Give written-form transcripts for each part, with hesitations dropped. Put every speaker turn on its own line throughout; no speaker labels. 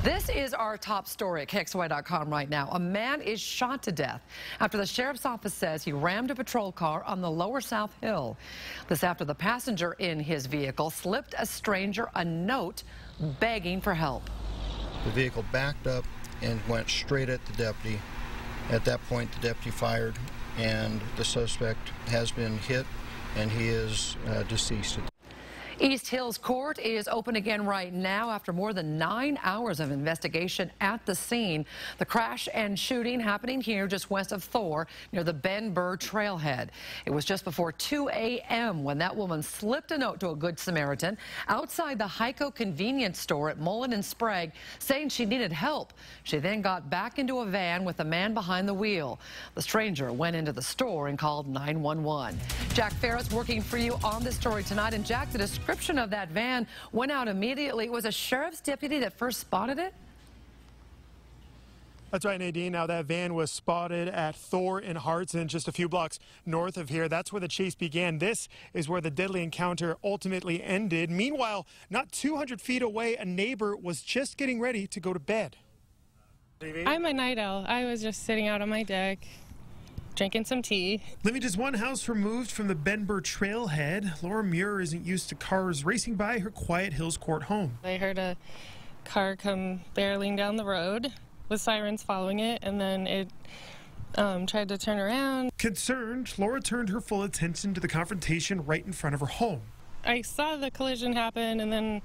This is our top story at KXLY.com right now. A man is shot to death after the sheriff's office says he rammed a patrol car on the lower South Hill. This after the passenger in his vehicle slipped a stranger a note begging for help.
The vehicle backed up and went straight at the deputy. At that point, the deputy fired, and the suspect has been hit, and he is deceased.
East Hills Court is open again right now after more than 9 hours of investigation at the scene. The crash and shooting happening here just west of Thor near the Ben Burr trailhead. It was just before 2 a.m. when that woman slipped a note to a Good Samaritan outside the Heiko convenience store at Mullen and Sprague saying she needed help. She then got back into a van with a man behind the wheel. The stranger went into the store and called 911. Jack Ferris working for you on this story tonight. And Jack, the description of that van went out immediately. It was a sheriff's deputy that first spotted it?
That's right, Nadine. Now, that van was spotted at Thor in Hartson, just a few blocks north of here. That's where the chase began. This is where the deadly encounter ultimately ended. Meanwhile, not 200 feet away, a neighbor was just getting ready to go to bed.
I'm a night owl. I was just sitting out on my deck, drinking some tea.
Living just one house removed from the Ben Burr trailhead, Laura Muir isn't used to cars racing by her quiet Hills Court home.
I heard a car come barreling down the road with sirens following it, and then it tried to turn around.
Concerned, Laura turned her full attention to the confrontation right in front of her home.
I saw the collision happen, and then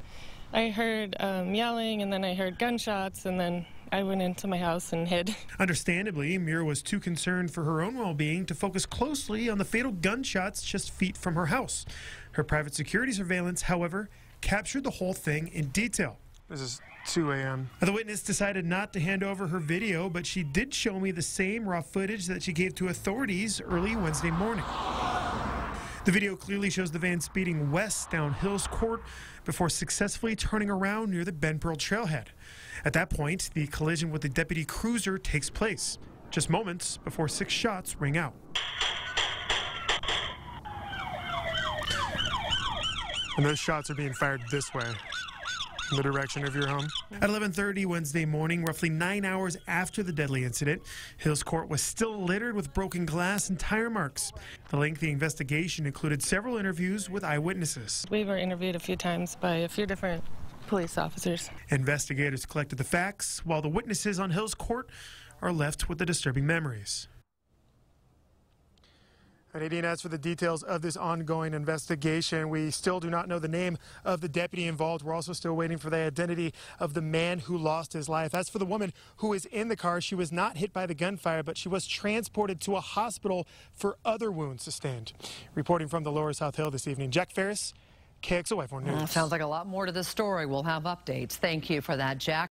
I heard yelling, and then I heard gunshots, and then I went into my house and hid.
Understandably, Muir was too concerned for her own well-being to focus closely on the fatal gunshots just feet from her house. Her private security surveillance, however, captured the whole thing in detail. This is 2 a.m. The witness decided not to hand over her video, but she did show me the same raw footage that she gave to authorities early Wednesday morning. The video clearly shows the van speeding west down Hills Court before successfully turning around near the Ben Burr trailhead. At that point, the collision with the deputy cruiser takes place, just moments before 6 shots ring out. And those shots are being fired this way, in the direction of your home. At 11:30 Wednesday morning, roughly 9 hours after the deadly incident, Hills Court was still littered with broken glass and tire marks. The lengthy investigation included several interviews with eyewitnesses.
We were interviewed a few times by a few different police officers.
Investigators collected the facts, while the witnesses on Hills Court are left with the disturbing memories. And Nadine, as for the details of this ongoing investigation, we still do not know the name of the deputy involved. We're also still waiting for the identity of the man who lost his life. As for the woman who is in the car, she was not hit by the gunfire, but she was transported to a hospital for other wounds sustained. Reporting from the lower South Hill this evening, Jack Ferris, KXLY4 News.
Sounds like a lot more to this story. We'll have updates. Thank you for that, Jack.